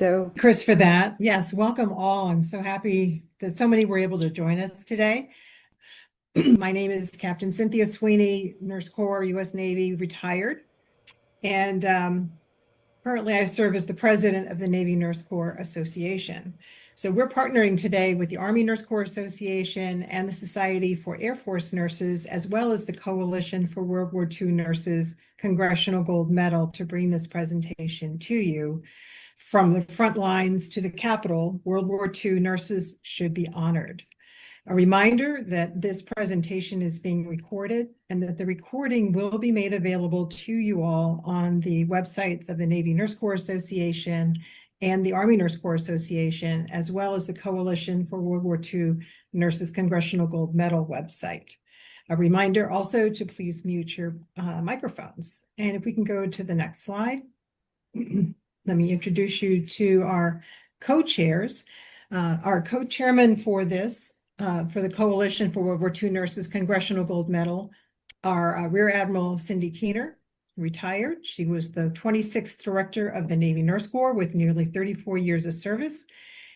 So, Chris, for that. Yes, welcome all. I'm so happy that so many were able to join us today. My name is Captain Cynthia Sweeney, Nurse Corps, U.S. Navy, retired. And currently I serve as the president of the Navy Nurse Corps Association. So we're partnering today with the Army Nurse Corps Association and the Society for Air Force Nurses, as well as the Coalition for World War II Nurses Congressional Gold Medal to bring this presentation to you. From the front lines to the Capitol, World War II nurses should be honored. A reminder that this presentation is being recorded and that the recording will be made available to you all on the websites of the Navy Nurse Corps Association and the Army Nurse Corps Association, as well as the Coalition for World War II Nurses Congressional Gold Medal website. A reminder also to please mute your microphones. And if we can go to the next slide. Let me introduce you to our co-chairs. Our co-chairman for this, for the Coalition for World War II Nurses Congressional Gold Medal, are Rear Admiral Cindy Keener, retired. She was the 26th director of the Navy Nurse Corps with nearly 34 years of service,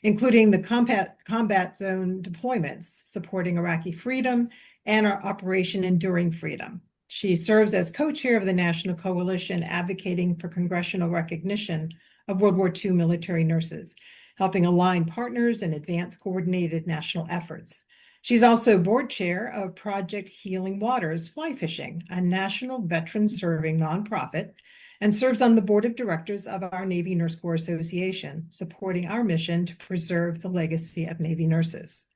including the combat zone deployments, supporting Iraqi freedom and our Operation Enduring Freedom. She serves as co-chair of the National Coalition advocating for congressional recognition of World War II military nurses, helping align partners and advance coordinated national efforts. She's also board chair of Project Healing Waters Fly Fishing, a national veteran-serving nonprofit, and serves on the board of directors of our Navy Nurse Corps Association, supporting our mission to preserve the legacy of Navy nurses.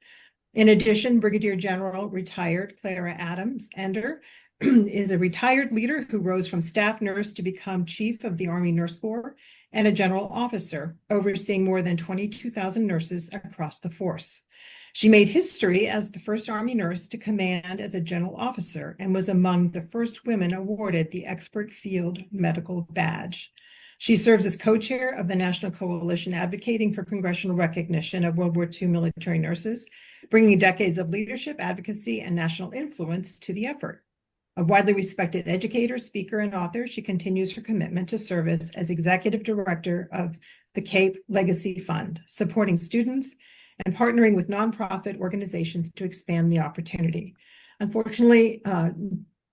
In addition, Brigadier General retired Clara Adams Ender is a retired leader who rose from staff nurse to become chief of the Army Nurse Corps and a general officer, overseeing more than 22,000 nurses across the force. She made history as the first Army nurse to command as a general officer and was among the first women awarded the Expert Field Medical Badge. She serves as co-chair of the National Coalition advocating for congressional recognition of World War II military nurses, bringing decades of leadership, advocacy, and national influence to the effort. A widely respected educator, speaker, and author, she continues her commitment to service as executive director of the CAPE Legacy Fund, supporting students and partnering with nonprofit organizations to expand the opportunity. Unfortunately,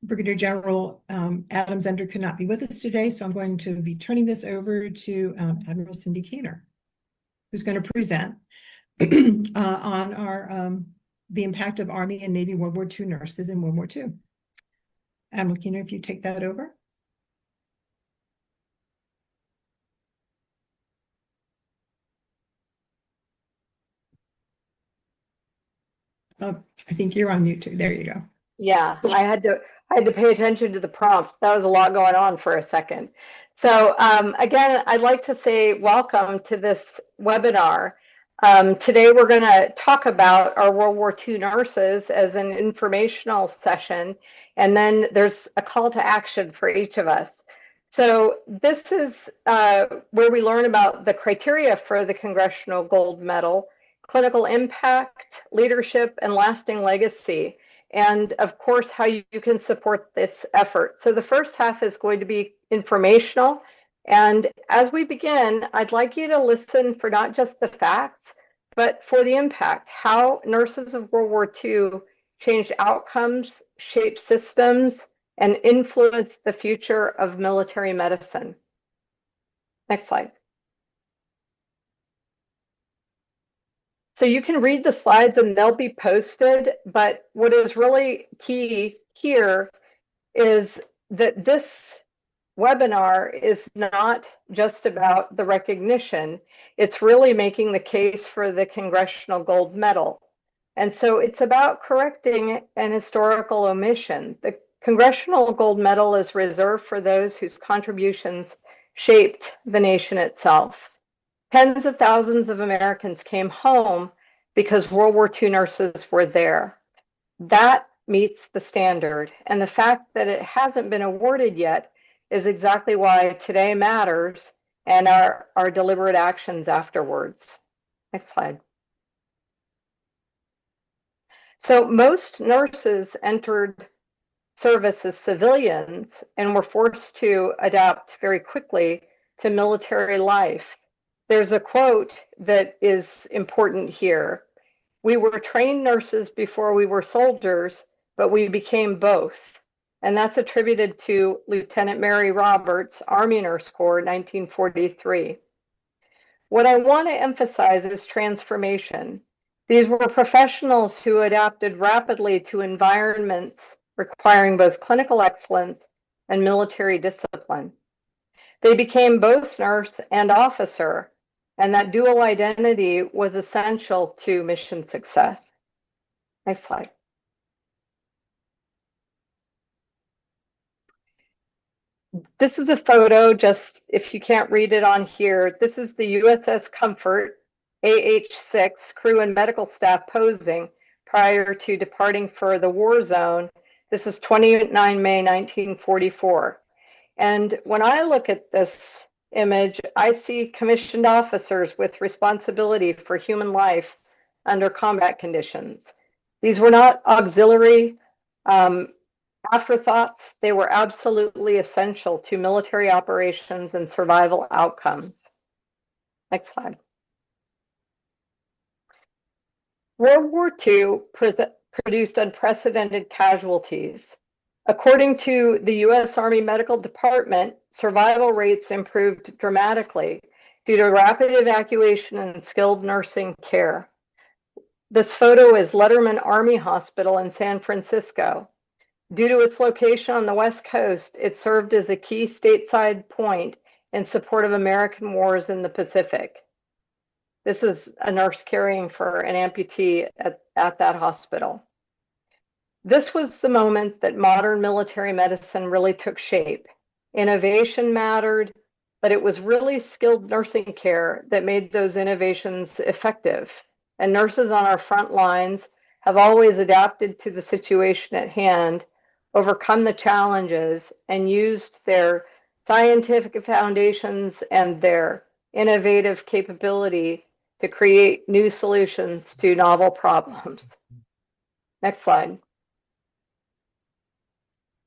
Brigadier General Adams Ender could not be with us today, so I'm going to be turning this over to Admiral Cindy Keener, who's going to present on our the impact of Army and Navy World War II nurses in World War II. Admiral Keener, if you take that over. Oh, I think you're on mute too. There you go. yeah, I had to pay attention to the prompts. That was a lot going on for a second. So again, I'd like to say welcome to this webinar. Today we're going to talk about our World War II nurses as an informational session, and then there's a call to action for each of us. So this is where we learn about the criteria for the Congressional Gold Medal, clinical impact, leadership, and lasting legacy, and of course, how you can support this effort. So the first half is going to be informational. And as we begin, I'd like you to listen for not just the facts, but for the impact, how nurses of World War II changed outcomes, shaped systems, and influenced the future of military medicine. Next slide. So you can read the slides and they'll be posted, but what is really key here is that this webinar is not just about the recognition, it's really making the case for the Congressional Gold Medal. And so it's about correcting an historical omission. The Congressional Gold Medal is reserved for those whose contributions shaped the nation itself. Tens of thousands of Americans came home because World War II nurses were there. That meets the standard. And the fact that it hasn't been awarded yet is exactly why today matters and our deliberate actions afterwards. Next slide. So most nurses entered service as civilians and were forced to adapt very quickly to military life. There's a quote that is important here. We were trained nurses before we were soldiers, but we became both. And that's attributed to Lieutenant Mary Roberts, Army Nurse Corps, 1943. What I want to emphasize is transformation. These were professionals who adapted rapidly to environments requiring both clinical excellence and military discipline. They became both nurse and officer, and that dual identity was essential to mission success. Next slide. This is a photo, just if you can't read it on here, this is the USS Comfort AH-6 crew and medical staff posing prior to departing for the war zone. This is 29 May 1944. And when I look at this image, I see commissioned officers with responsibility for human life under combat conditions. These were not auxiliary afterthoughts. They were absolutely essential to military operations and survival outcomes. Next slide. World War II produced unprecedented casualties. According to the U.S. Army Medical Department, survival rates improved dramatically due to rapid evacuation and skilled nursing care. This photo is Letterman Army Hospital in San Francisco. Due to its location on the West Coast, it served as a key stateside point in support of American wars in the Pacific. This is a nurse caring for an amputee at that hospital. This was the moment that modern military medicine really took shape. Innovation mattered, but it was really skilled nursing care that made those innovations effective. And nurses on our front lines have always adapted to the situation at hand, overcome the challenges, and used their scientific foundations and their innovative capability to create new solutions to novel problems. Next slide.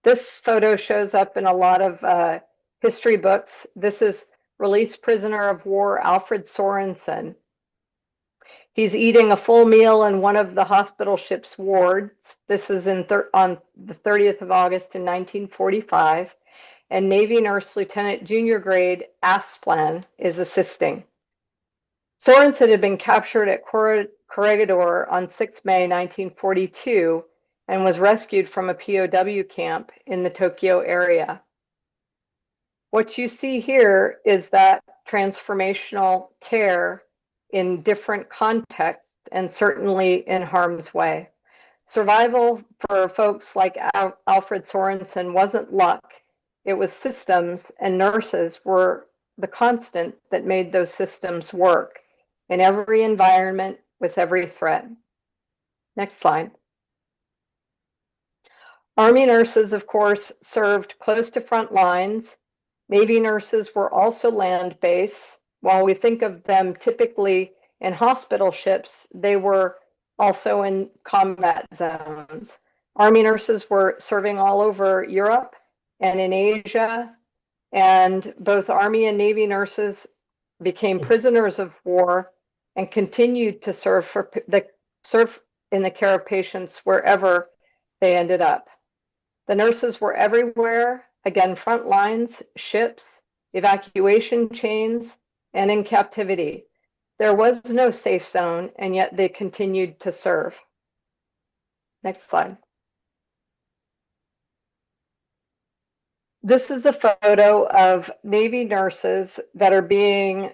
This photo shows up in a lot of history books. This is released prisoner of war Alfred Sorensen. He's eating a full meal in one of the hospital ship's wards. This is on the 30th of August in 1945, and Navy Nurse Lieutenant Junior Grade Asplan is assisting. Sorensen had been captured at Corregidor on 6 May 1942 and was rescued from a POW camp in the Tokyo area. What you see here is that transformational care in different contexts and certainly in harm's way. Survival for folks like Alfred Sorensen wasn't luck, it was systems, and nurses were the constant that made those systems work in every environment with every threat. Next slide. Army nurses, of course, served close to front lines. Navy nurses were also land-based. While we think of them typically in hospital ships, they were also in combat zones. Army nurses were serving all over Europe and in Asia, and both Army and Navy nurses became prisoners of war and continued to serve in the care of patients wherever they ended up. The nurses were everywhere, again, front lines, ships, evacuation chains, and in captivity. There was no safe zone, and yet they continued to serve. Next slide. This is a photo of Navy nurses that are being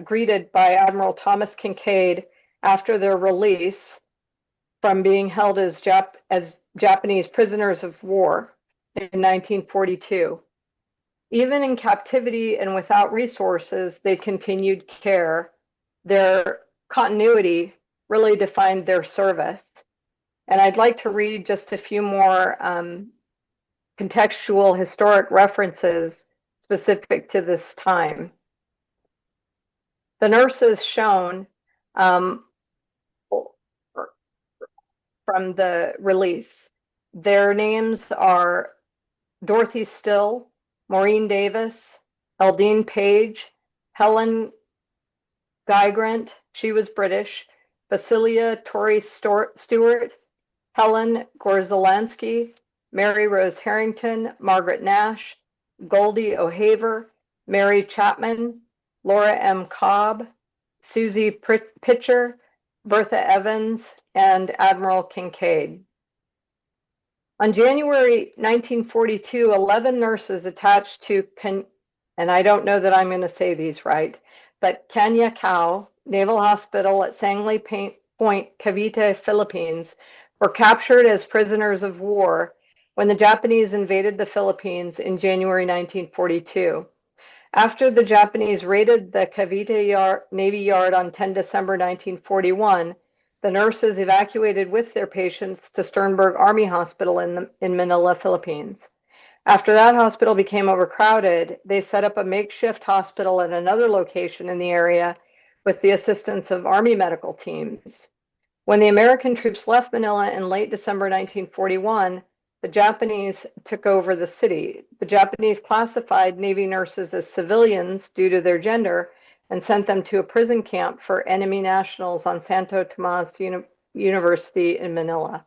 greeted by Admiral Thomas Kincaid after their release from being held as Japanese prisoners of war in 1942. Even in captivity and without resources, they continued care. Their continuity really defined their service. And I'd like to read just a few more contextual historic references specific to this time. The nurses shown from the release, their names are Dorothy Still, Maureen Davis, Eldine Page, Helen Guy Grant, she was British, Basilia Torrey Stewart, Helen Gorzelanski, Mary Rose Harrington, Margaret Nash, Goldie O'Haver, Mary Chapman, Laura M. Cobb, Susie Pitcher, Bertha Evans, and Admiral Kincaid. On January 1942, 11 nurses attached to, and I don't know that I'm going to say these right, but Canyacao Naval Hospital at Sangley Point, Cavite, Philippines, were captured as prisoners of war when the Japanese invaded the Philippines in January 1942. After the Japanese raided the Cavite Navy Yard on 10 December 1941, the nurses evacuated with their patients to Sternberg Army Hospital in Manila, Philippines. After that hospital became overcrowded, they set up a makeshift hospital at another location in the area with the assistance of Army medical teams. When the American troops left Manila in late December 1941, the Japanese took over the city. The Japanese classified Navy nurses as civilians due to their gender and sent them to a prison camp for enemy nationals on Santo Tomas University in Manila.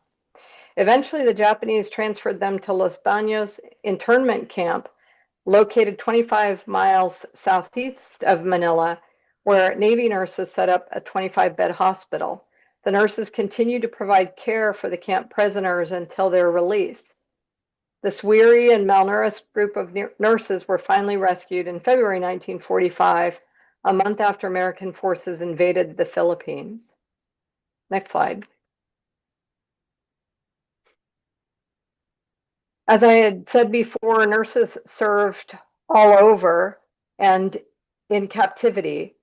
Eventually, the Japanese transferred them to Los Baños internment camp, located 25 miles southeast of Manila, where Navy nurses set up a 25-bed hospital. The nurses continued to provide care for the camp prisoners until their release. This weary and malnourished group of nurses were finally rescued in February 1945, a month after American forces invaded the Philippines. Next slide. As I had said before, nurses served all over and in captivity.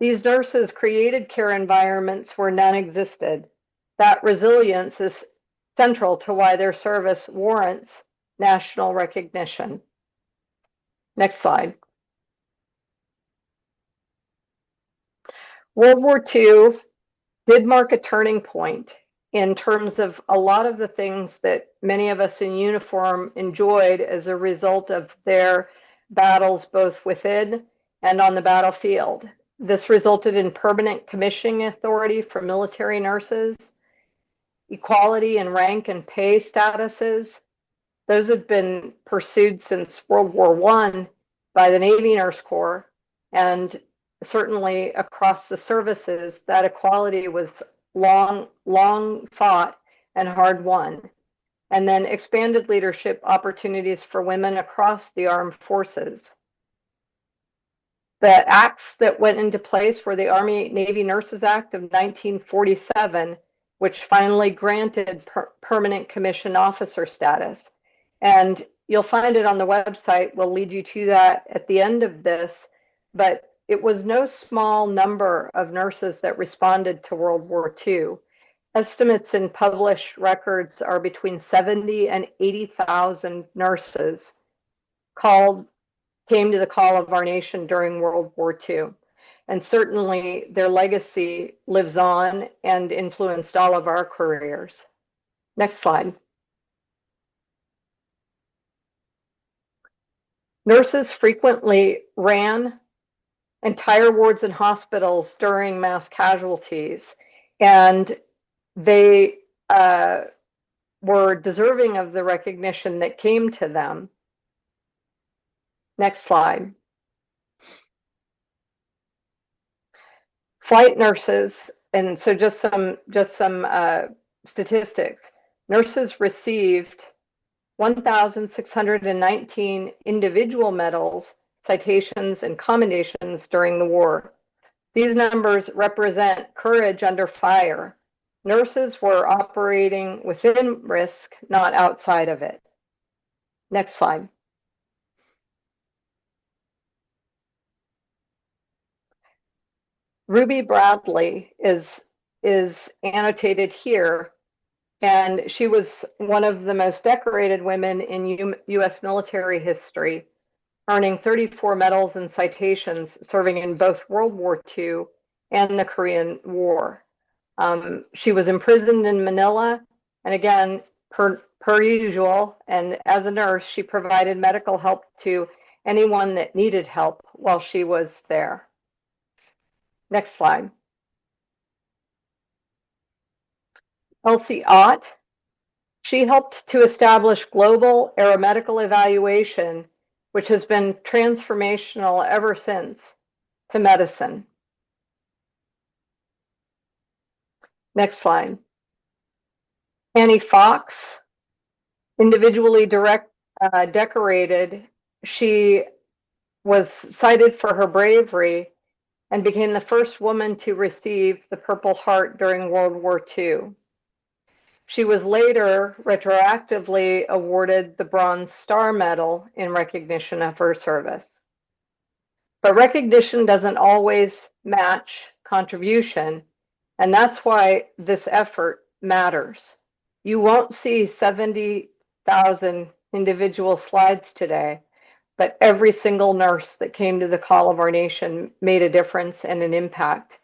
These nurses created care environments where none existed. That resilience is central to why their service warrants national recognition. Next slide. World War II did mark a turning point in terms of a lot of the things that many of us in uniform enjoyed as a result of their battles both within and on the battlefield. This resulted in permanent commissioning authority for military nurses, equality in rank and pay statuses. Those have been pursued since World War I by the Navy Nurse Corps, and certainly across the services, that equality was long fought and hard won. And then expanded leadership opportunities for women across the armed forces. The acts that went into place were the Army Navy Nurses Act of 1947, which finally granted permanent commissioned officer status. And you'll find it on the website. We'll lead you to that at the end of this. But it was no small number of nurses that responded to World War II. Estimates in published records are between 70 and 80,000 nurses came to the call of our nation during World War II. And certainly their legacy lives on and influenced all of our careers. Next slide. Nurses frequently ran entire wards and hospitals during mass casualties, and they were deserving of the recognition that came to them. Next slide. Flight nurses, and so just some statistics. Nurses received 1,619 individual medals, citations, and commendations during the war. These numbers represent courage under fire. Nurses were operating within risk, not outside of it. Next slide. Ruby Bradley is annotated here, and she was one of the most decorated women in U.S. military history, earning 34 medals and citations, serving in both World War II and the Korean War. She was imprisoned in Manila, and again, per usual, and as a nurse, she provided medical help to anyone that needed help while she was there. Next slide. Elsie Ott, she helped to establish global aeromedical evaluation, which has been transformational ever since to medicine. Next slide. Annie Fox, individually decorated. She was cited for her bravery and became the first woman to receive the Purple Heart during World War II. She was later retroactively awarded the Bronze Star Medal in recognition of her service. But recognition doesn't always match contribution, and that's why this effort matters. You won't see 70,000 individual slides today, but every single nurse that came to the call of our nation made a difference and an impact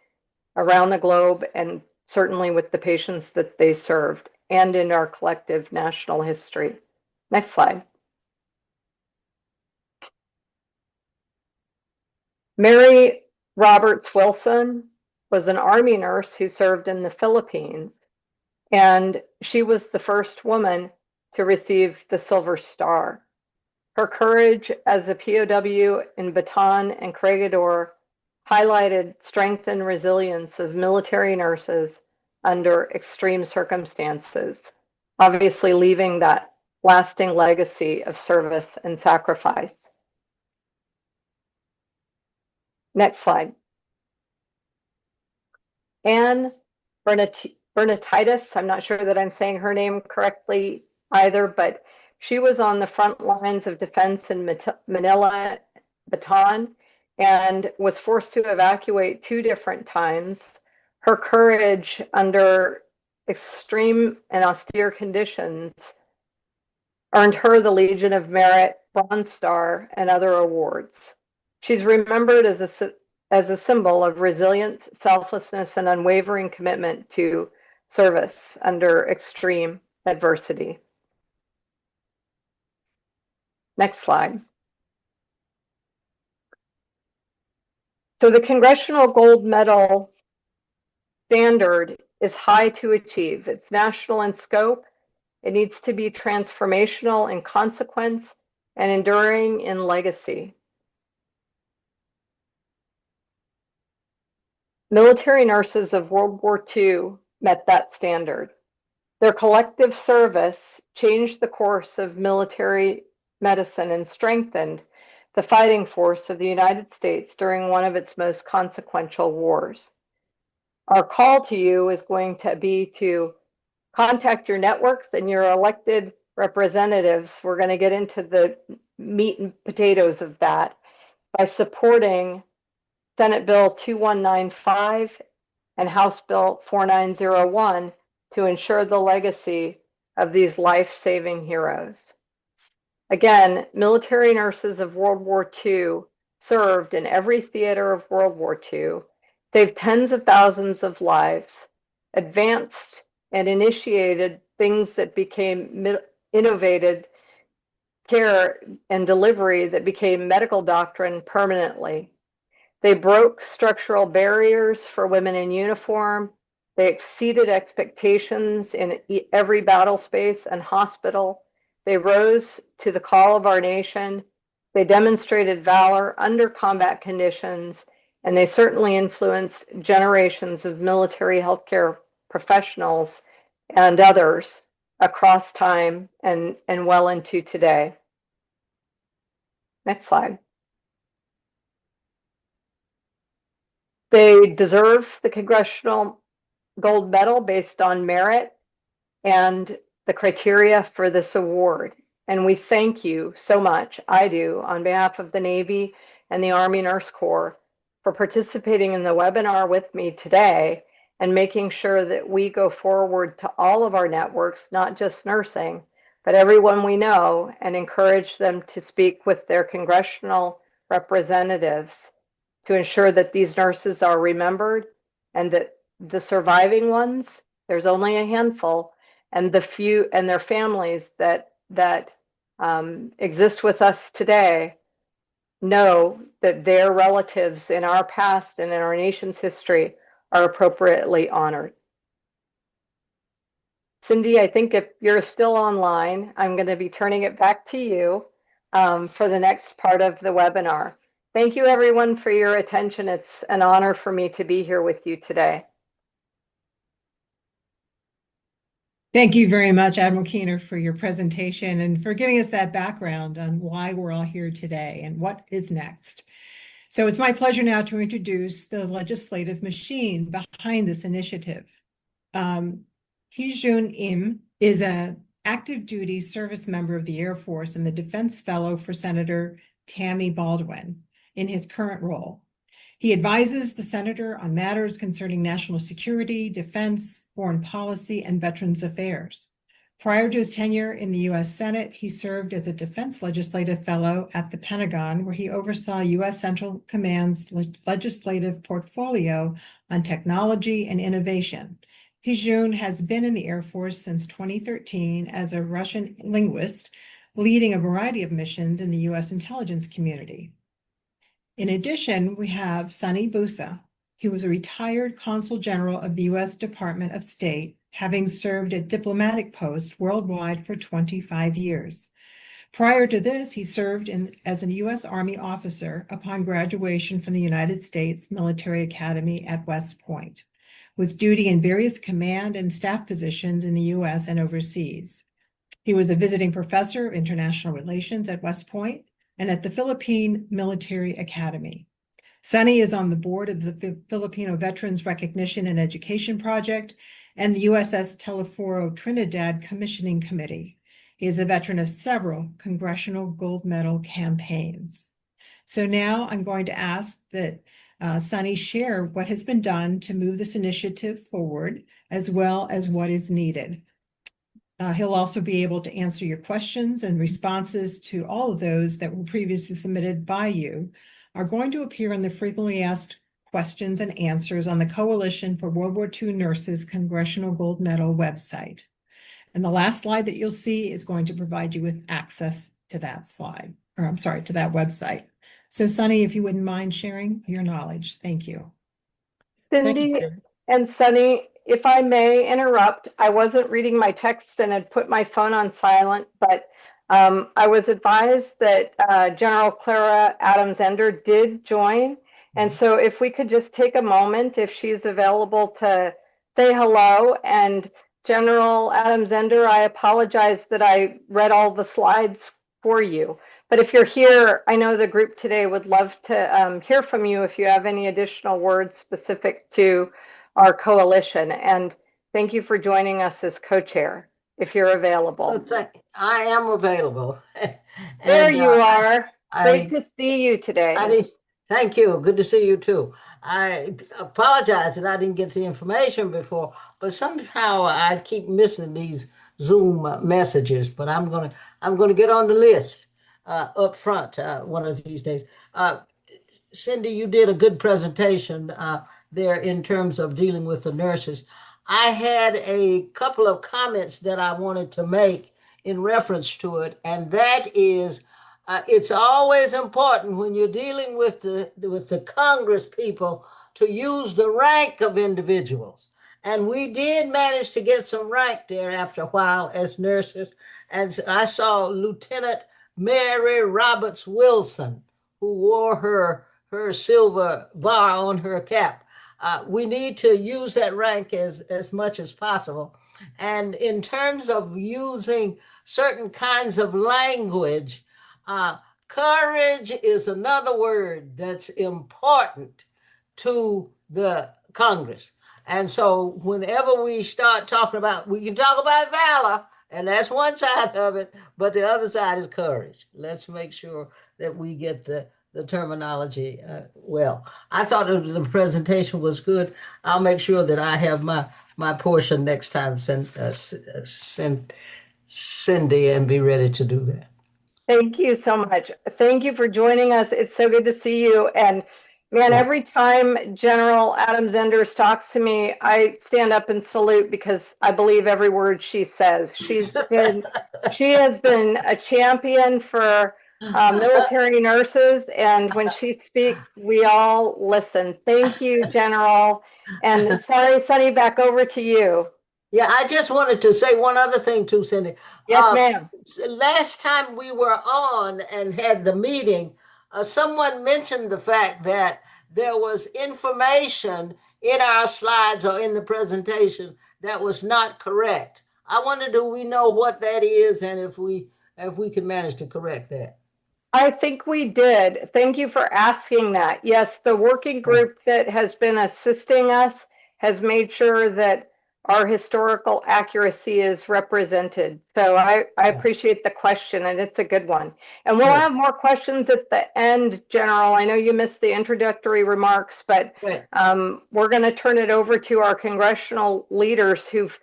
around the globe, and certainly with the patients that they served and in our collective national history. Next slide. Mary Roberts Wilson was an Army nurse who served in the Philippines, and she was the first woman to receive the Silver Star. Her courage as a POW in Bataan and Corregidor highlighted strength and resilience of military nurses under extreme circumstances, obviously leaving that lasting legacy of service and sacrifice. Next slide. Anne Bernatitis, I'm not sure that I'm saying her name correctly either, but she was on the front lines of defense in Manila, Bataan, and was forced to evacuate 2 different times. Her courage under extreme and austere conditions earned her the Legion of Merit, Bronze Star, and other awards. She's remembered as a symbol of resilience, selflessness, and unwavering commitment to service under extreme adversity. Next slide. So the Congressional Gold Medal standard is high to achieve. It's national in scope. It needs to be transformational in consequence and enduring in legacy. Military nurses of World War II met that standard. Their collective service changed the course of military medicine and strengthened the fighting force of the United States during one of its most consequential wars. Our call to you is going to be to contact your networks and your elected representatives. We're going to get into the meat and potatoes of that by supporting Senate Bill 2195 and House Bill 4901 to ensure the legacy of these life-saving heroes. Again, military nurses of World War II served in every theater of World War II, saved tens of thousands of lives, advanced and initiated things that became innovated care and delivery that became medical doctrine permanently. They broke structural barriers for women in uniform. They exceeded expectations in every battle space and hospital. They rose to the call of our nation. They demonstrated valor under combat conditions, and they certainly influenced generations of military healthcare professionals and others across time and well into today. Next slide. They deserve the Congressional Gold Medal based on merit and the criteria for this award. And we thank you so much, I do, on behalf of the Navy and the Army Nurse Corps for participating in the webinar with me today and making sure that we go forward to all of our networks, not just nursing, but everyone we know, and encourage them to speak with their congressional representatives to ensure that these nurses are remembered and that the surviving ones, there's only a handful, and the few and their families that exist with us today know that their relatives in our past and in our nation's history are appropriately honored. Cindy, I think if you're still online, I'm going to be turning it back to you for the next part of the webinar. Thank you, everyone, for your attention. It's an honor for me to be here with you today. Thank you very much, Admiral Keener, for your presentation and for giving us that background on why we're all here today and what is next. So it's my pleasure now to introduce the legislative machine behind this initiative. Hee-Jun Im is an active duty service member of the Air Force and the Defense Fellow for Senator Tammy Baldwin in his current role. He advises the senator on matters concerning national security, defense, foreign policy, and veterans affairs. Prior to his tenure in the U.S. Senate, he served as a Defense Legislative Fellow at the Pentagon, where he oversaw U.S. Central Command's legislative portfolio on technology and innovation. Hee-Jun has been in the Air Force since 2013 as a Russian linguist, leading a variety of missions in the U.S. intelligence community. In addition, we have Sunny Busa. He was a retired Consul General of the U.S. Department of State, having served at diplomatic posts worldwide for 25 years. Prior to this, he served as a U.S. Army officer upon graduation from the United States Military Academy at West Point, with duty in various command and staff positions in the U.S. and overseas. He was a visiting professor of international relations at West Point and at the Philippine Military Academy. Sunny is on the board of the Filipino Veterans Recognition and Education Project and the USS Teleforo Trinidad Commissioning Committee. He is a veteran of several Congressional Gold Medal campaigns. So now I'm going to ask that Sunny share what has been done to move this initiative forward, as well as what is needed. He'll also be able to answer your questions, and responses to all of those that were previously submitted by you are going to appear in the frequently asked questions and answers on the Coalition for World War II Nurses Congressional Gold Medal website. And the last slide that you'll see is going to provide you with access to that slide, or I'm sorry, to that website. So Sunny, if you wouldn't mind sharing your knowledge. Thank you. Cindy and Sunny, if I may interrupt, I wasn't reading my text and had put my phone on silent, but I was advised that General Clara Adams-Ender did join. And so if we could just take a moment, if she's available, to say hello. And General Adams-Ender, I apologize that I read all the slides for you. But if you're here, I know the group today would love to hear from you if you have any additional words specific to our coalition. And thank you for joining us as co-chair, if you're available. Well, I am available. There you are. Great to see you today. Thank you. Good to see you too. I apologize that I didn't get the information before, but somehow I keep missing these Zoom messages. But I'm gonna get on the list up front one of these days. Cindy, you did a good presentation there in terms of dealing with the nurses. I had a couple of comments that I wanted to make in reference to it, and that is, it's always important when you're dealing with the Congress people to use the rank of individuals. And we did manage to get some rank there after a while as nurses. And I saw Lieutenant Mary Roberts Wilson, who wore her silver bar on her cap. We need to use that rank as much as possible. And in terms of using certain kinds of language, courage is another word that's important to the Congress. And so whenever we start talking about, we can talk about valor, and that's one side of it, but the other side is courage. Let's make sure that we get the terminology well. I thought the presentation was good. I'll make sure that I have my portion next time, Cindy, and be ready to do that. Thank you so much. Thank you for joining us. It's so good to see you. And man, every time General Adams-Ender talks to me, I stand up and salute because I believe every word she says. She has been a champion for military nurses, and when she speaks, we all listen. Thank you, General. And sorry, Sunny, back over to you. Yeah, I just wanted to say one other thing too, Cindy. Yes, ma'am. Last time we were on and had the meeting, someone mentioned the fact that there was information in our slides or in the presentation that was not correct. I wonder, do we know what that is, and if we can manage to correct that? I think we did. Thank you for asking that. Yes, the working group that has been assisting us has made sure that our historical accuracy is represented. So I appreciate the question, and it's a good one. And we'll have more questions at the end, General. I know you missed the introductory remarks, but we're going to turn it over to our congressional leaders who've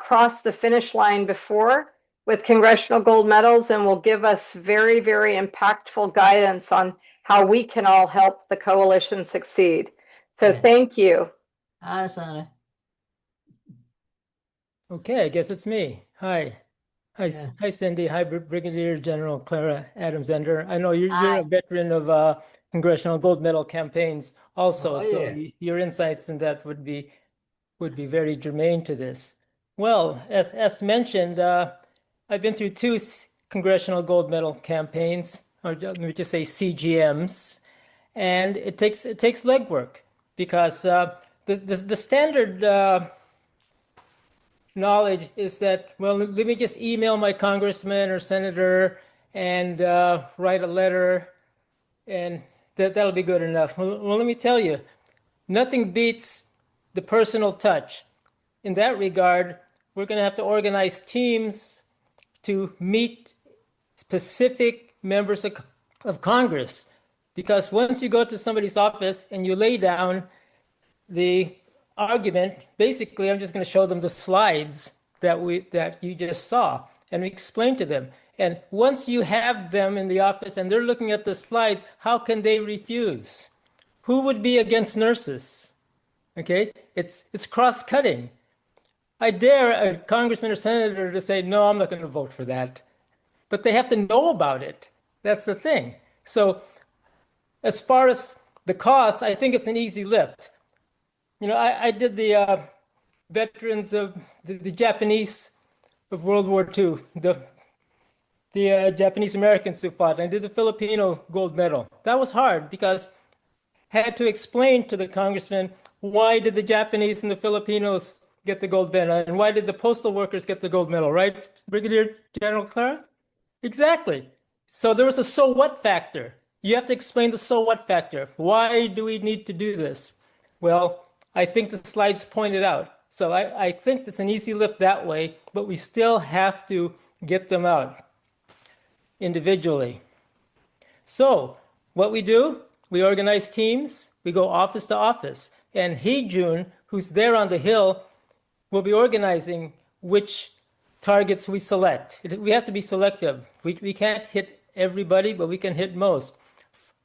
crossed the finish line before with Congressional Gold Medals, and will give us very, very impactful guidance on how we can all help the coalition succeed. So thank you. Hi, Sonny. Okay, I guess it's me. Hi. Hi, Cindy. Hi, Brigadier General Clara Adams-Ender. I know you're a veteran of Congressional Gold Medal campaigns also, so your insights in that would be very germane to this. Well, as mentioned, I've been through two Congressional Gold Medal campaigns, or let me just say CGMs, and it takes legwork because the standard knowledge is that, well, let me just email my congressman or senator and write a letter, and that'll be good enough. Well, let me tell you, nothing beats the personal touch. In that regard, we're going to have to organize teams to meet specific members of Congress, because once you go to somebody's office and you lay down the argument, basically I'm just going to show them the slides that you just saw and explain to them. And once you have them in the office and they're looking at the slides, how can they refuse? Who would be against nurses? Okay, it's cross-cutting. I dare a congressman or senator to say, no, I'm not going to vote for that. But they have to know about it. That's the thing. So as far as the cost, I think it's an easy lift. You know, I did the veterans of the Japanese of World War II, the Japanese Americans who fought. I did the Filipino gold medal. That was hard because I had to explain to the congressman, why did the Japanese and the Filipinos get the gold medal, and why did the postal workers get the gold medal, right, Brigadier General Clara? Exactly. So there was a so what factor. You have to explain the so what factor. Why do we need to do this? Well, I think the slides pointed out. So I think it's an easy lift that way, but we still have to get them out individually. So what we do, we organize teams, we go office to office, and June, who's there on the Hill, will be organizing which targets we select. We have to be selective. We can't hit everybody, but we can hit most.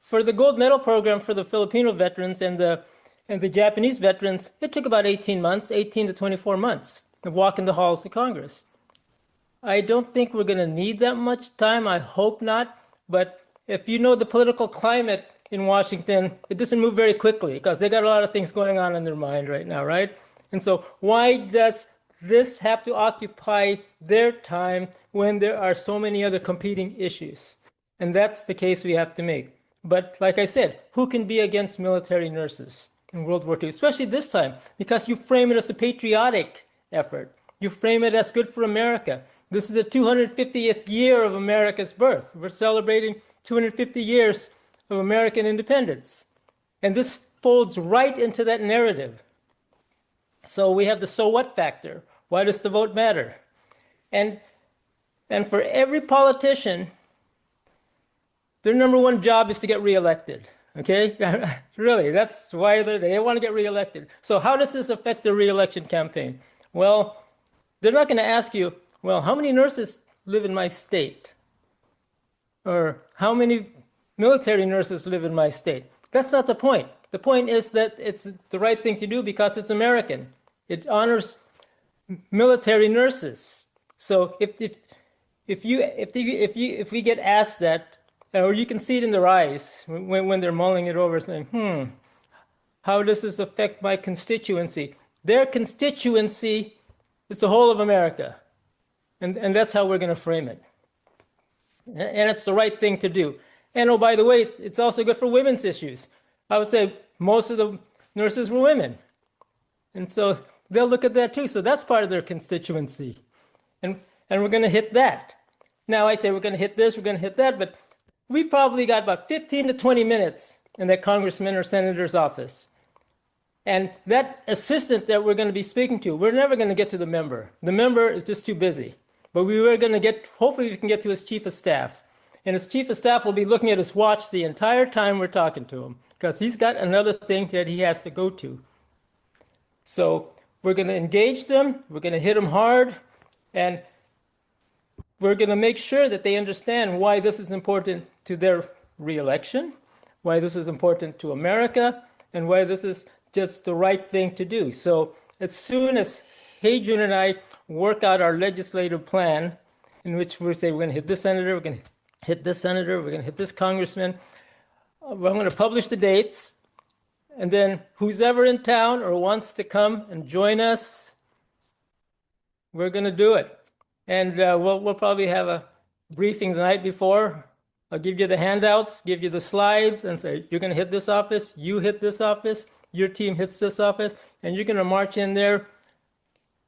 For the gold medal program for the Filipino veterans and the Japanese veterans, it took about 18 to 24 months of walking the halls of Congress. I don't think we're going to need that much time. I hope not. But if you know the political climate in Washington, it doesn't move very quickly because they got a lot of things going on in their mind right now, right? And so why does this have to occupy their time when there are so many other competing issues? And that's the case we have to make. But like I said, who can be against military nurses in World War II, especially this time? Because you frame it as a patriotic effort. You frame it as good for America. This is the 250th year of America's birth. We're celebrating 250 years of American independence. And this folds right into that narrative. So we have the so what factor. Why does the vote matter? And for every politician, their number one job is to get reelected. Okay? Really, that's why they want to get reelected. So how does this affect the reelection campaign? Well, they're not going to ask you, well, how many nurses live in my state? Or how many military nurses live in my state? That's not the point. The point is that it's the right thing to do because it's American. It honors military nurses. So if we get asked that, or you can see it in their eyes when they're mulling it over, saying, how does this affect my constituency? Their constituency is the whole of America. And that's how we're going to frame it. And it's the right thing to do. And oh, by the way, it's also good for women's issues. I would say most of the nurses were women. And so they'll look at that too. So that's part of their constituency. And we're going to hit that. Now I say we're going to hit this, we're going to hit that, but we've probably got about 15 to 20 minutes in that congressman or senator's office. And that assistant that we're going to be speaking to, we're never going to get to the member. The member is just too busy. But we were going to get, hopefully we can get to his chief of staff. And his chief of staff will be looking at his watch the entire time we're talking to him, because he's got another thing that he has to go to. So we're going to engage them, we're going to hit them hard, and we're going to make sure that they understand why this is important to their reelection, why this is important to America, and why this is just the right thing to do. So as soon as Hejun and I work out our legislative plan, in which we say we're going to hit this senator, we're going to hit this senator, we're going to hit this congressman, I'm going to publish the dates, and then who's ever in town or wants to come and join us, we're going to do it. And we'll probably have a briefing the night before. I'll give you the handouts, give you the slides, and say, you're going to hit this office, you hit this office, your team hits this office, and you're going to march in there,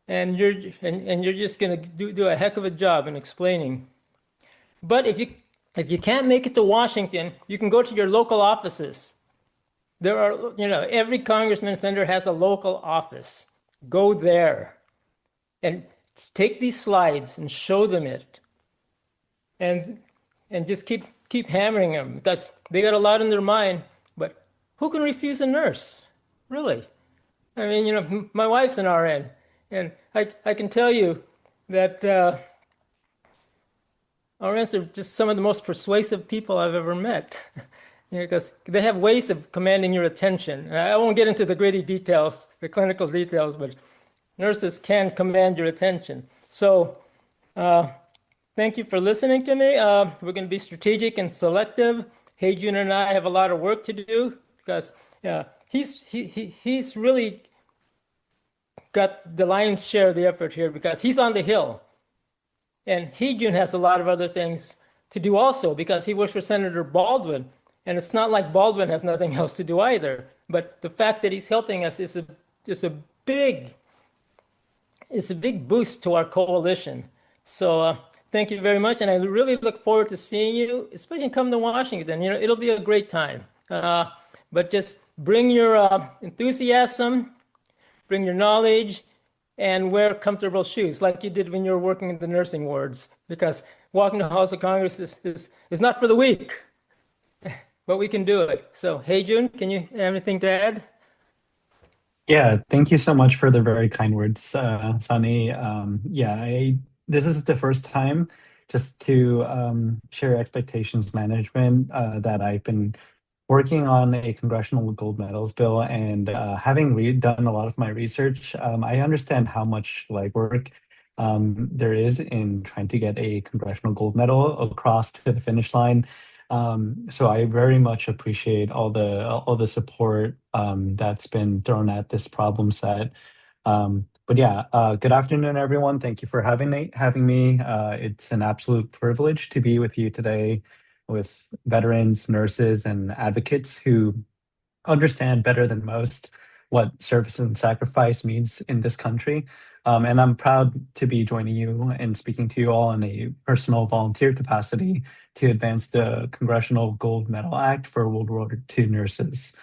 and you're just going to do a heck of a job in explaining. But if you can't make it to Washington, you can go to your local offices. There are, every congressman and senator has a local office. Go there and take these slides and show them it, and just keep hammering them, because they got a lot in their mind. But who can refuse a nurse, really? I mean, my wife's an RN, and I can tell you that RNs are just some of the most persuasive people I've ever met, because they have ways of commanding your attention. And I won't get into the gritty details, the clinical details, but nurses can command your attention. So thank you for listening to me. We're going to be strategic and selective. Hejun and I have a lot of work to do, because he's really got the lion's share of the effort here, because he's on the Hill. And Hejun has a lot of other things to do also, because he works for Senator Baldwin. And it's not like Baldwin has nothing else to do either. But the fact that he's helping us is a big boost to our coalition. So thank you very much. And I really look forward to seeing you, especially come to Washington. It'll be a great time. But just bring your enthusiasm, bring your knowledge, and wear comfortable shoes like you did when you were working in the nursing wards, because walking to the House of Congress is not for the weak, but we can do it. So, Hejun, can you have anything to add? Yeah, thank you so much for the very kind words, Sunny. This is the first time, just to share expectations management, that I've been working on a Congressional Gold Medals bill, and having done a lot of my research, I understand how much legwork there is in trying to get a Congressional Gold Medal across to the finish line. So I very much appreciate all the support that's been thrown at this problem set. But yeah, good afternoon, everyone. Thank you for having me. It's an absolute privilege to be with you today, with veterans, nurses, and advocates who understand better than most what service and sacrifice means in this country. And I'm proud to be joining you and speaking to you all in a personal volunteer capacity to advance the Congressional Gold Medal Act for World War II nurses.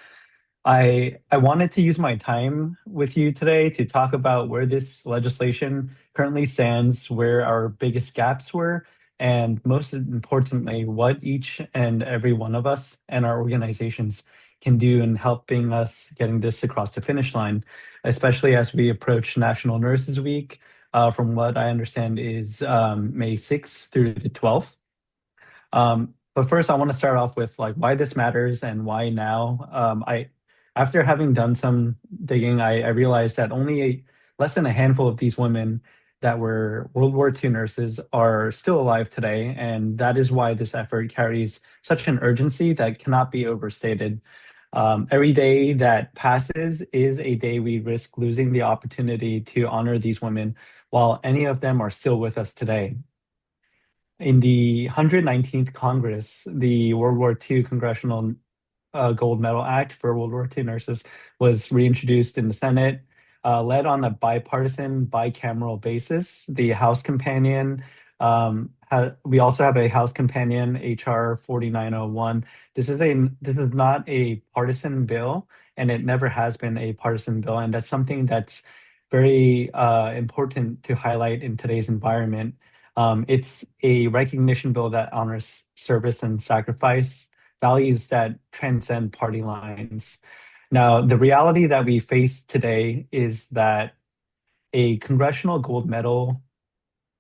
I wanted to use my time with you today to talk about where this legislation currently stands, where our biggest gaps were, and most importantly, what each and every one of us and our organizations can do in helping us getting this across the finish line, especially as we approach National Nurses Week, from what I understand is May 6th through the 12th. But first, I want to start off with why this matters and why now. After having done some digging, I realized that only less than a handful of these women that were World War II nurses are still alive today, and that is why this effort carries such an urgency that cannot be overstated. Every day that passes is a day we risk losing the opportunity to honor these women while any of them are still with us today. In the 119th Congress, the World War II Congressional Gold Medal Act for World War II nurses was reintroduced in the Senate, led on a bipartisan, bicameral basis. The House companion, we also have a House companion, HR 4901. This is not a partisan bill, and it never has been a partisan bill, and that's something that's very important to highlight in today's environment. It's a recognition bill that honors service and sacrifice, values that transcend party lines. Now, the reality that we face today is that a Congressional Gold Medal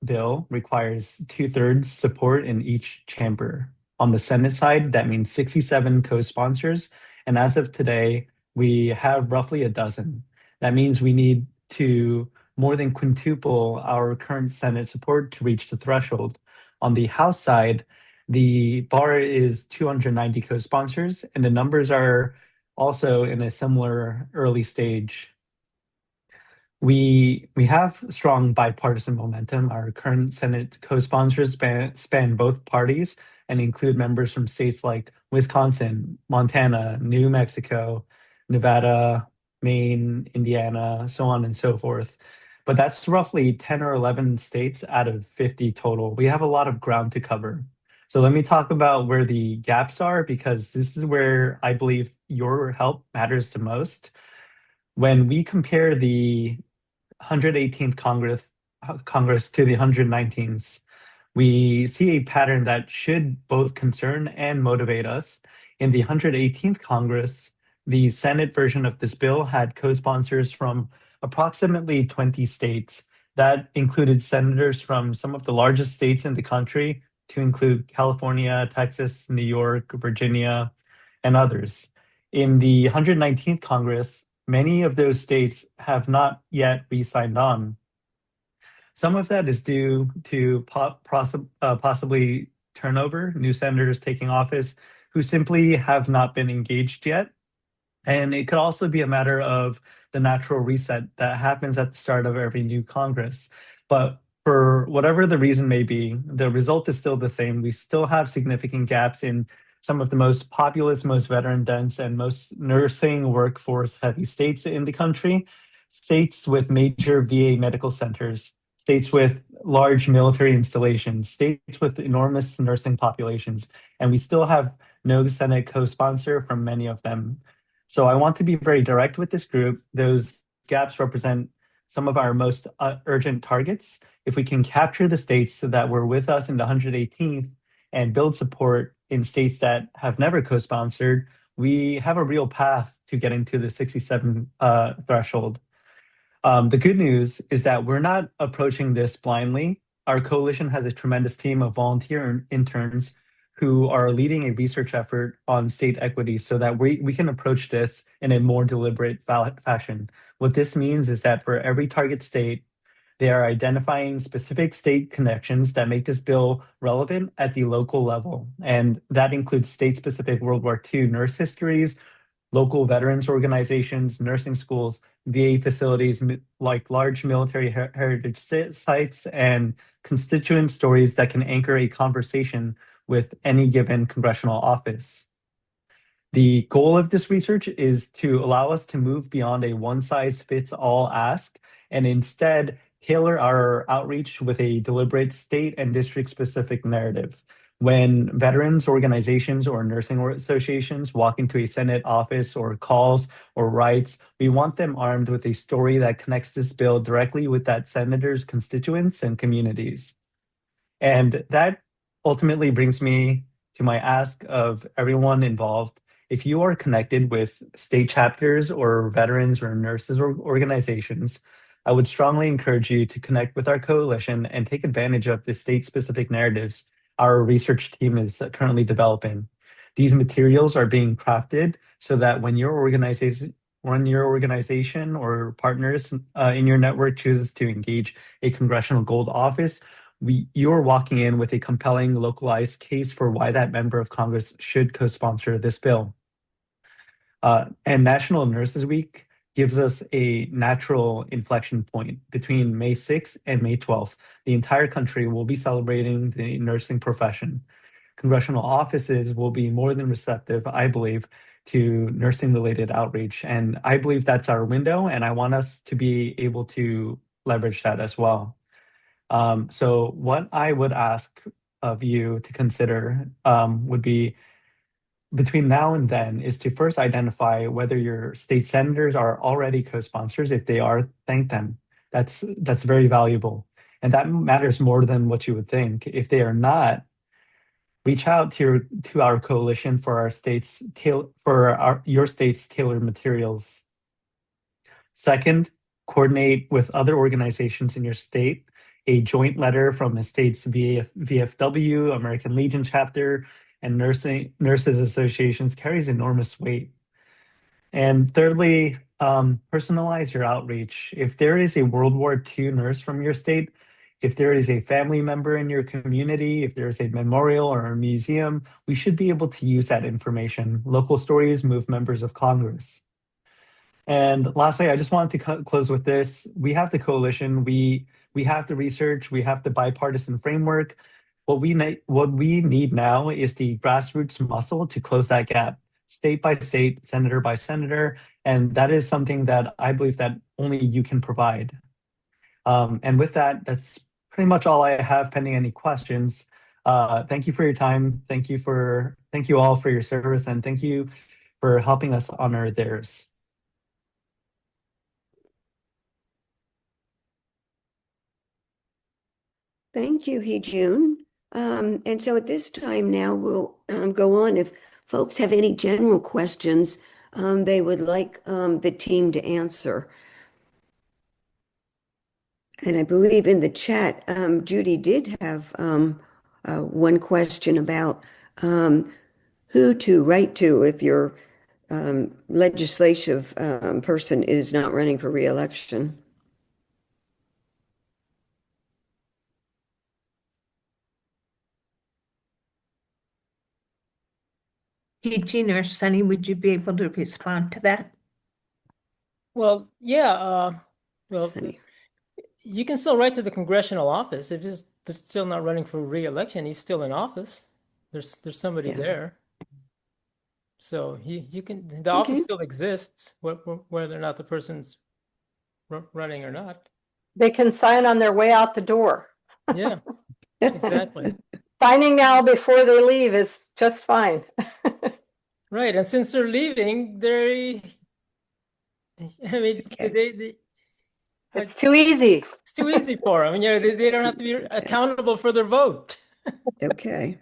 bill requires 2/3 support in each chamber. On the Senate side, that means 67 co-sponsors. And as of today, we have roughly a dozen. That means we need to more than quintuple our current Senate support to reach the threshold. On the House side, the bar is 290 co-sponsors, and the numbers are also in a similar early stage. We have strong bipartisan momentum. Our current Senate co-sponsors span both parties and include members from states like Wisconsin, Montana, New Mexico, Nevada, Maine, Indiana, so on and so forth. But that's roughly 10 or 11 states out of 50 total. We have a lot of ground to cover. So let me talk about where the gaps are, because this is where I believe your help matters the most. When we compare the 118th Congress to the 119th, we see a pattern that should both concern and motivate us. In the 118th Congress, the Senate version of this bill had co-sponsors from approximately 20 states. That included senators from some of the largest states in the country, to include California, Texas, New York, Virginia, and others. In the 119th Congress, many of those states have not yet re-signed on. Some of that is due to possibly turnover, new senators taking office who simply have not been engaged yet. And it could also be a matter of the natural reset that happens at the start of every new Congress. But for whatever the reason may be, the result is still the same. We still have significant gaps in some of the most populous, most veteran dense, and most nursing workforce heavy states in the country, states with major VA medical centers, states with large military installations, states with enormous nursing populations, and we still have no Senate co-sponsor from many of them. So I want to be very direct with this group. Those gaps represent some of our most urgent targets. If we can capture the states that were with us in the 118th and build support in states that have never co-sponsored, we have a real path to getting to the 67 threshold. The good news is that we're not approaching this blindly. Our coalition has a tremendous team of volunteer interns who are leading a research effort on state equity so that we can approach this in a more deliberate fashion. What this means is that for every target state, they are identifying specific state connections that make this bill relevant at the local level. And that includes state-specific World War II nurse histories, local veterans organizations, nursing schools, VA facilities, like large military heritage sites, and constituent stories that can anchor a conversation with any given congressional office. The goal of this research is to allow us to move beyond a one-size-fits-all ask and instead tailor our outreach with a deliberate state and district-specific narrative. When veterans organizations or nursing associations walk into a Senate office or calls or writes, we want them armed with a story that connects this bill directly with that senator's constituents and communities. And that ultimately brings me to my ask of everyone involved. If you are connected with state chapters or veterans or nurses or organizations, I would strongly encourage you to connect with our coalition and take advantage of the state-specific narratives our research team is currently developing. These materials are being crafted so that when your when your organization or partners in your network chooses to engage a Congressional Gold office, you're walking in with a compelling localized case for why that member of Congress should co-sponsor this bill. And National Nurses Week gives us a natural inflection point between May 6th and May 12th. The entire country will be celebrating the nursing profession. Congressional offices will be more than receptive, I believe, to nursing-related outreach. And I believe that's our window, and I want us to be able to leverage that as well. So what I would ask of you to consider would be, between now and then, is to first identify whether your state senators are already co-sponsors. If they are, thank them. That's very valuable. And that matters more than what you would think. If they are not, reach out to our coalition for your state's tailored materials. Second, coordinate with other organizations in your state. A joint letter from a state's VFW, American Legion chapter, and nurses associations carries enormous weight. And thirdly, personalize your outreach. If there is a World War II nurse from your state, if there is a family member in your community, if there's a memorial or a museum, we should be able to use that information. Local stories move members of Congress. And lastly, I just wanted to close with this. We have the coalition, we have the research, we have the bipartisan framework. What we need now is the grassroots muscle to close that gap, state by state, senator by senator, and that is something that I believe that only you can provide. And with that, that's pretty much all I have, pending any questions. Thank you for your time. Thank you all for your service, and thank you for helping us honor theirs. Thank you, Hee-Jun. And so at this time now, we'll go on. If folks have any general questions they would like the team to answer. And I believe in the chat, Judy did have one question about who to write to if your legislative person is not running for re-election. Eugene or Sunny, would you be able to respond to that? Well, yeah. Well, Sunny. you can still write to the congressional office. If he's still not running for re-election, he's still in office. There's somebody Yeah. there. So you can, the office still exists, whether or not the person's running or not. They can sign on their way out the door. Yeah, exactly. Signing now before they leave is just fine. Right, and since they're leaving, It's too easy. it's too easy for them. You know, they don't have to be accountable for their vote. Okay.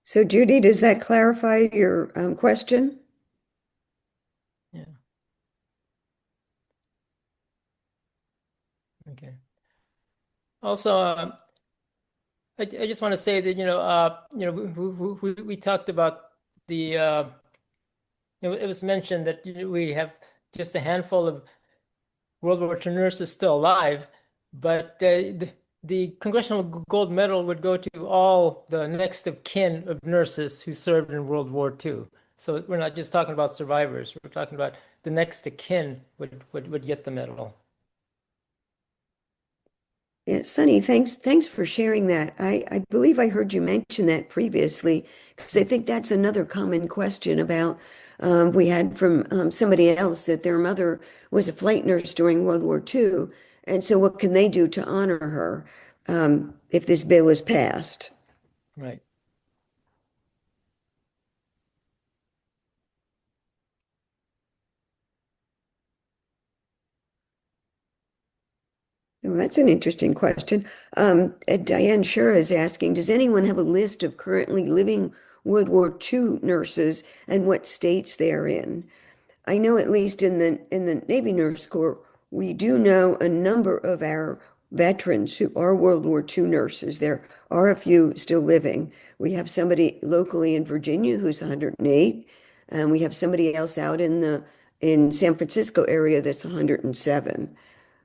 So Judy, does that clarify your question? Yeah. Okay. Also, I just want to say that we talked about the it was mentioned that we have just a handful of World War II nurses still alive, but the Congressional Gold Medal would go to all the next of kin of nurses who served in World War II. So we're not just talking about survivors. We're talking about the next of kin would get the medal. Yeah, Sunny, thanks for sharing that. I believe I heard you mention that previously, because I think that's another common question about we had from somebody else that their mother was a flight nurse during World War II. And so what can they do to honor her if this bill is passed? Right. Oh, that's an interesting question. Diane Shura is asking, does anyone have a list of currently living World War II nurses and what states they're in? I know at least in the Navy Nurse Corps, we do know a number of our veterans who are World War II nurses. There are a few still living. We have somebody locally in Virginia who's 108, and we have somebody else out in in San Francisco area, that's 107.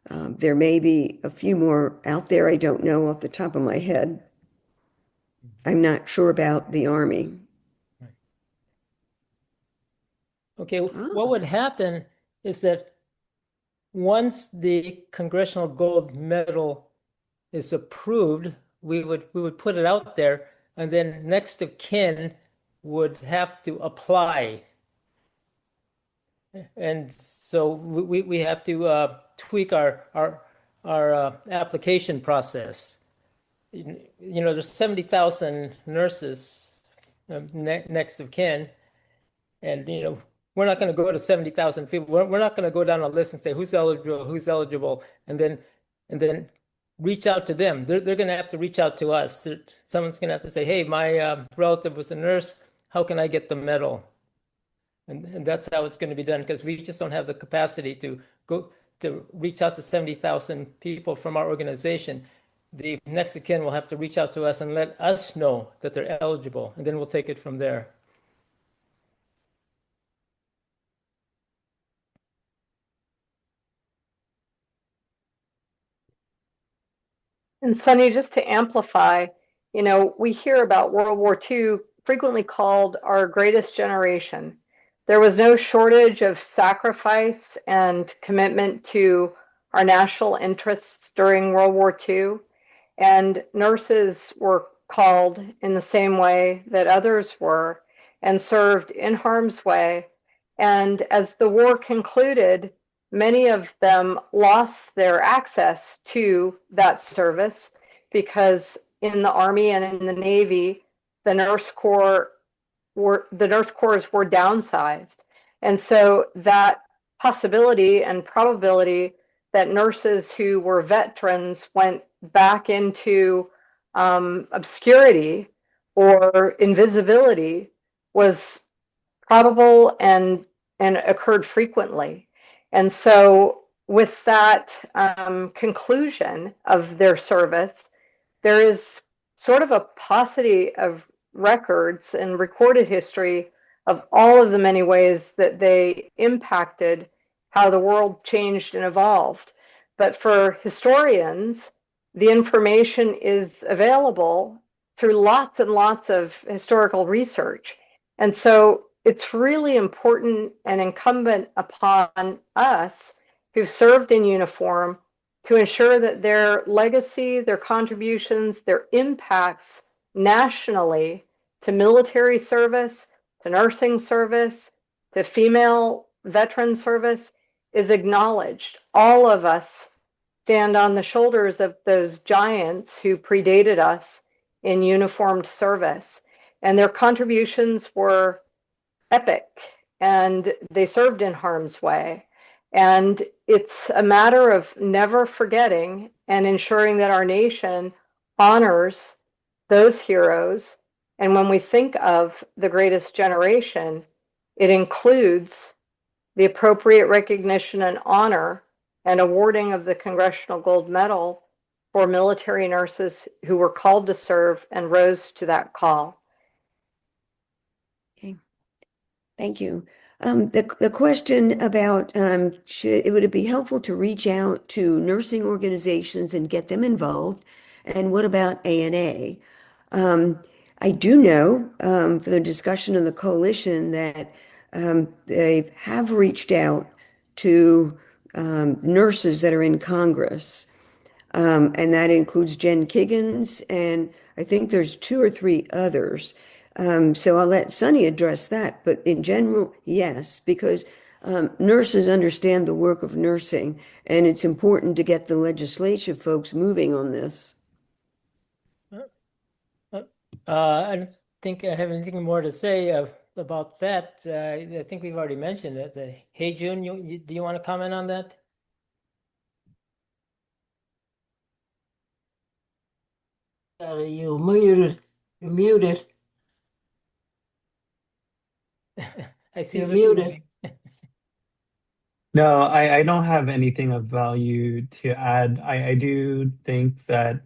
There may be a few more out there. I don't know off the top of my head. I'm not sure about the Army. Okay, what would happen is that once the Congressional Gold Medal is approved, we would put it out there, and then next of kin would have to apply. And so we have to tweak our application process. There's 70,000 nurses next of kin, and we're not going to go to 70,000 people. We're not going to go down a list and say who's eligible, and then reach out to them. They're going to have to reach out to us. Someone's going to have to say, hey, my relative was a nurse. How can I get the medal? And that's how it's going to be done, because we just don't have the capacity to reach out to 70,000 people from our organization. The next of kin will have to reach out to us and let us know that they're eligible, and then we'll take it from there. And Sunny, just to amplify, we hear about World War II frequently called our greatest generation. There was no shortage of sacrifice and commitment to our national interests during World War II. And nurses were called in the same way that others were and served in harm's way. And as the war concluded, many of them lost their access to that service because in the Army and in the Navy, the nurse corps were downsized. And so that possibility and probability that nurses who were veterans went back into obscurity or invisibility was probable and occurred frequently. And so with that conclusion of their service, there is sort of a paucity of records and recorded history of all of the many ways that they impacted how the world changed and evolved. But for historians, the information is available through lots and lots of historical research. And so it's really important and incumbent upon us who've served in uniform to ensure that their legacy, their contributions, their impacts nationally to military service, to nursing service, to female veteran service is acknowledged. All of us stand on the shoulders of those giants who predated us in uniformed service, and their contributions were epic, and they served in harm's way. And it's a matter of never forgetting and ensuring that our nation honors those heroes. And when we think of the greatest generation, it includes the appropriate recognition and honor and awarding of the Congressional Gold Medal for military nurses who were called to serve and rose to that call. Okay, thank you. The question about would it be helpful to reach out to nursing organizations and get them involved? And what about ANA? I do know for the discussion of the coalition that they have reached out to nurses that are in Congress. And that includes Jen Kiggins, and I think there's 2 or 3 others. So I'll let Sunny address that. But in general, yes, because nurses understand the work of nursing, and it's important to get the legislative folks moving on this. I don't think I have anything more to say about that. I think we've already mentioned it. Hey, June, do you want to comment on that? You're muted. You're muted. I see You're that muted. No, I don't have anything of value to add. I do think that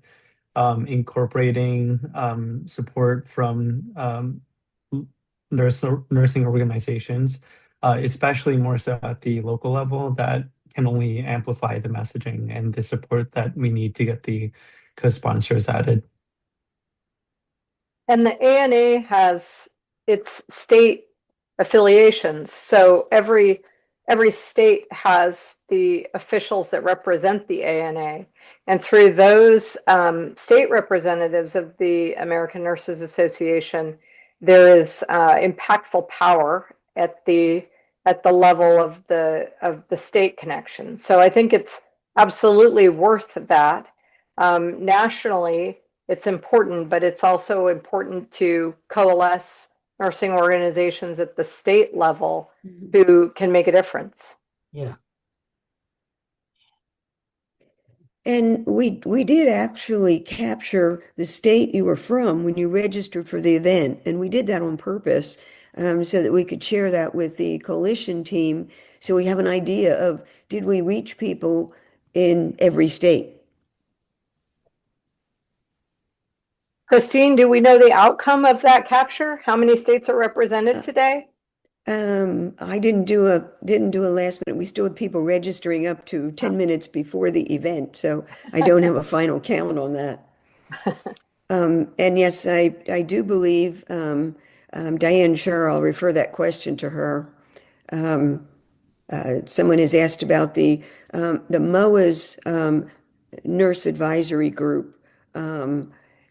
incorporating support from nursing organizations especially more so at the local level, that can only amplify the messaging and the support that we need to get the co-sponsors added. And the ANA has its state affiliations. So every state has the officials that represent the ANA. And through those state representatives of the American Nurses Association, there is impactful power at the level of the state connection. So I think it's absolutely worth that. Nationally, it's important, but it's also important to coalesce nursing organizations at the state level who can make a difference. Yeah. And we did actually capture the state you were from when you registered for the event, and we did that on purpose so that we could share that with the coalition team, so we have an idea of, did we reach people in every state? Christine, do we know the outcome of that capture? How many states are represented today? I didn't do a last minute. We still had people registering up to 10 minutes before the event, so I don't have a final count on that. And yes, I do believe Diane Scher, I'll refer that question to her. Someone has asked about the MOA's nurse advisory group,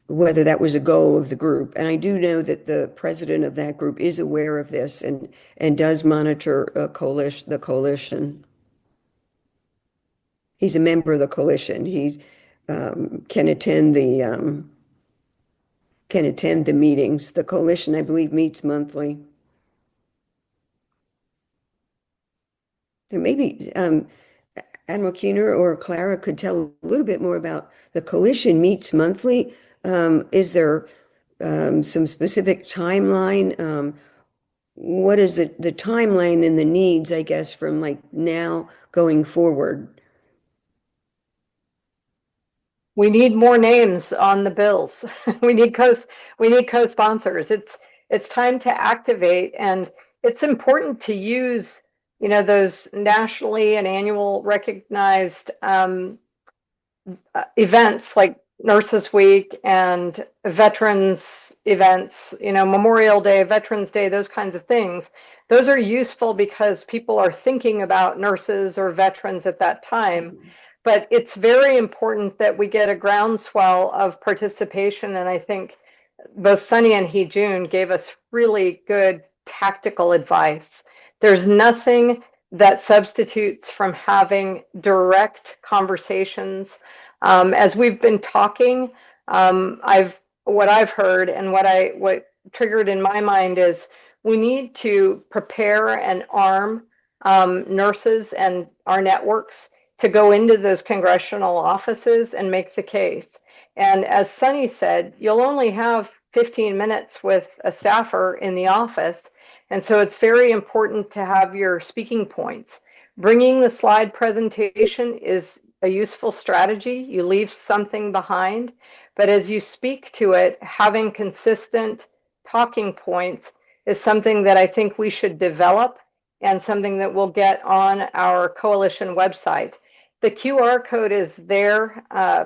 whether that was a goal of the group. And I do know that the president of that group is aware of this and does monitor the coalition. He's a member of the coalition. He can attend the meetings. The coalition, I believe, meets monthly. And maybe Admiral Keener or Clara could tell a little bit more about the coalition meets monthly. Is there some specific timeline? What is the timeline and the needs, I guess, from like now going forward? We need more names on the bills. we need co-sponsors. It's time to activate, and it's important to use, those nationally and annual recognized events like Nurses Week and veterans events, Memorial Day, Veterans Day, those kinds of things. Those are useful because people are thinking about nurses or veterans at that time. But it's very important that we get a groundswell of participation. And I think both Sunny and Hee-Jun gave us really good tactical advice. There's nothing that substitutes from having direct conversations. As we've been talking, what I've heard and what triggered in my mind is we need to prepare and arm nurses and our networks to go into those congressional offices and make the case. And as Sunny said, you'll only have 15 minutes with a staffer in the office. And so it's very important to have your speaking points. Bringing the slide presentation is a useful strategy. You leave something behind, but as you speak to it, having consistent talking points is something that I think we should develop and something that we'll get on our coalition website. The QR code is there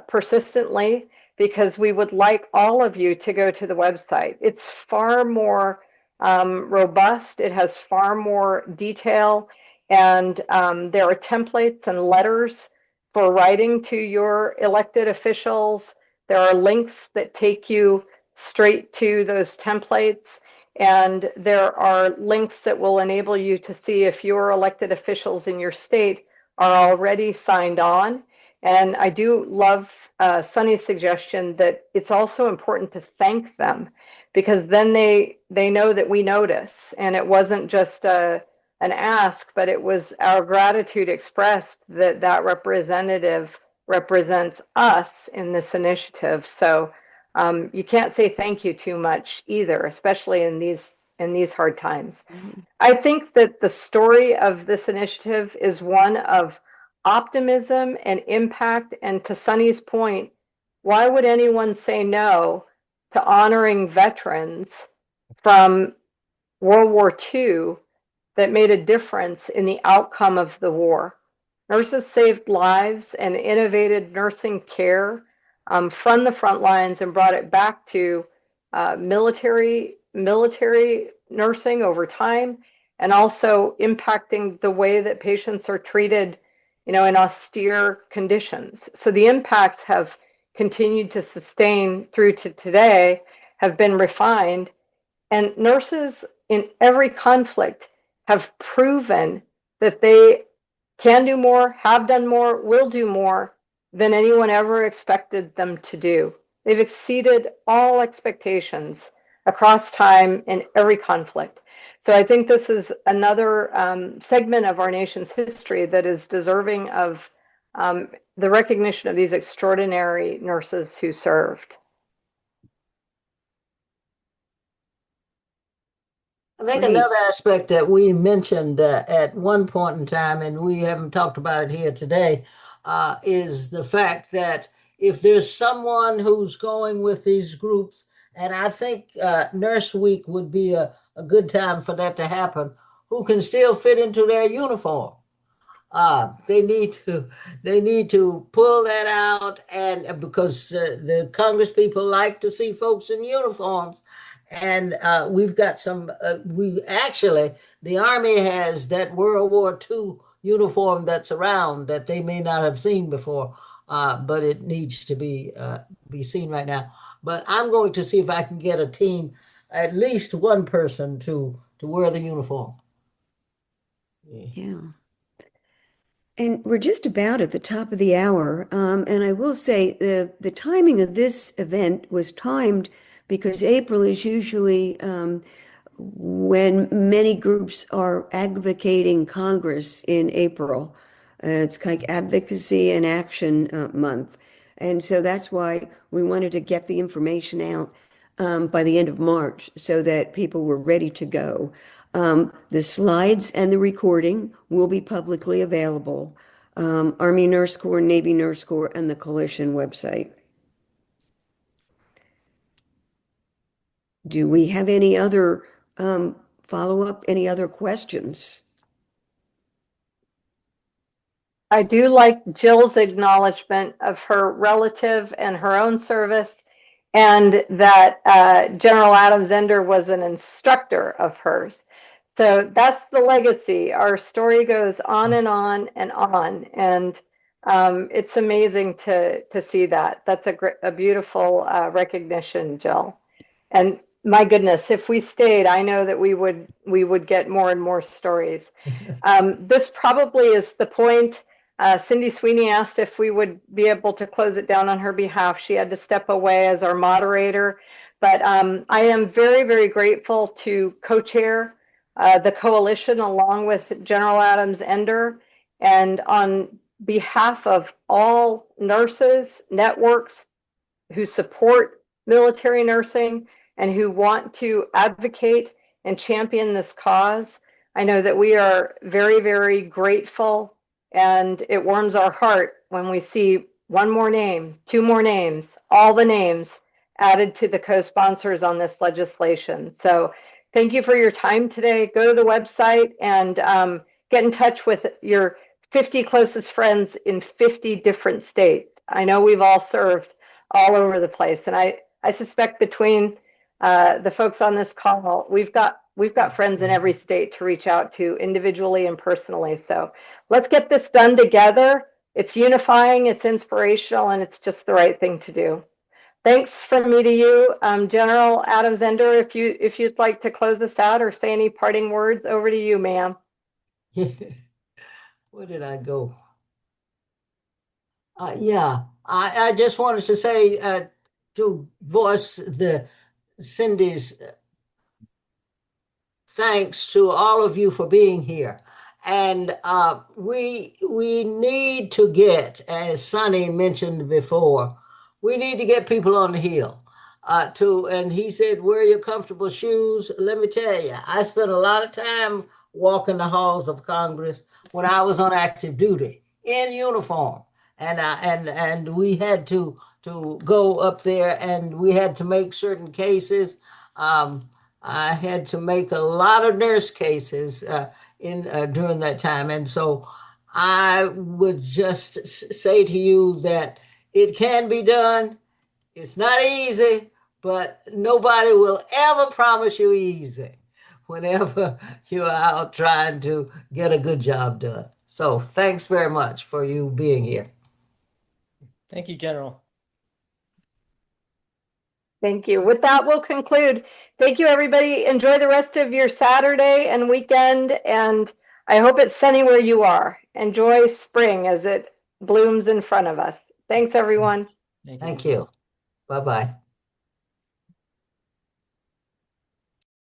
persistently because we would like all of you to go to the website. It's far more robust. It has far more detail, and there are templates and letters for writing to your elected officials. There are links that take you straight to those templates, and there are links that will enable you to see if your elected officials in your state are already signed on. And I do love Sunny's suggestion that it's also important to thank them, because then they know that we notice, and it wasn't just an ask, but it was our gratitude expressed that representative represents us in this initiative. So you can't say thank you too much either, especially in these hard times. I think that the story of this initiative is one of optimism and impact. And to Sunny's point, why would anyone say no to honoring veterans from World War II that made a difference in the outcome of the war. Nurses saved lives and innovated nursing care from the front lines and brought it back to military nursing over time, and also impacting the way that patients are treated, in austere conditions. So the impacts have continued to sustain through to today, have been refined, and nurses in every conflict have proven that they can do more, have done more, will do more than anyone ever expected them to do. They've exceeded all expectations across time in every conflict. So I think this is another segment of our nation's history that is deserving of the recognition of these extraordinary nurses who served. I think Great. another aspect that we mentioned at one point in time, and we haven't talked about it here today, is the fact that if there's someone who's going with these groups, and I think Nurse Week would be a good time for that to happen, who can still fit into their uniform. They need to pull that out, and because the Congress people like to see folks in uniforms, and we've got some. We actually, the Army has that World War II uniform that's around that they may not have seen before, but it needs to be seen right now. But I'm going to see if I can get a team, at least one person to wear the uniform. Yeah. And we're just about at the top of the hour. And I will say the timing of this event was timed because April is usually when many groups are advocating Congress in April. It's kind of advocacy and action month. And so that's why we wanted to get the information out by the end of March so that people were ready to go. The slides and the recording will be publicly available. Army Nurse Corps, Navy Nurse Corps, and the Coalition website. Do we have any other follow-up, any other questions? I do like Jill's acknowledgement of her relative and her own service, and that General Adam Zender was an instructor of hers. So that's the legacy. Our story goes on and on and on, and it's amazing to see that. That's a beautiful recognition, Jill. And my goodness, if we stayed, I know that we would get more and more stories. This probably is the point. Cindy Sweeney asked if we would be able to close it down on her behalf. She had to step away as our moderator, but I am very, very grateful to co-chair the coalition along with General Adams Ender, and on behalf of all nurses, networks who support military nursing and who want to advocate and champion this cause. I know that we are very, very grateful, and it warms our heart when we see one more name, two more names, all the names added to the co-sponsors on this legislation. So thank you for your time today. Go to the website and get in touch with your 50 closest friends in 50 different states. I know we've all served all over the place, and I suspect between the folks on this call, we've got friends in every state to reach out to individually and personally. So let's get this done together. It's unifying, it's inspirational, and it's just the right thing to do. Thanks from me to you, General Adams Ender. If you'd like to close this out or say any parting words, over to you, ma'am. Where did I go? Yeah, I just wanted to say to voice Cindy's thanks to all of you for being here. And we need to get, as Sonny mentioned before, we need to get people on the Hill. And he said, wear your comfortable shoes. Let me tell you, I spent a lot of time walking the halls of Congress when I was on active duty in uniform. And we had to go up there, and we had to make certain cases. I had to make a lot of nurse cases in during that time. And so I would just say to you that it can be done. It's not easy, but nobody will ever promise you easy whenever you're out trying to get a good job done. So thanks very much for you being here. Thank you, General. Thank you. With that, we'll conclude. Thank you, everybody. Enjoy the rest of your Saturday and weekend, and I hope it's sunny where you are. Enjoy spring as it blooms in front of us. Thanks, everyone. Thank you. Bye-bye.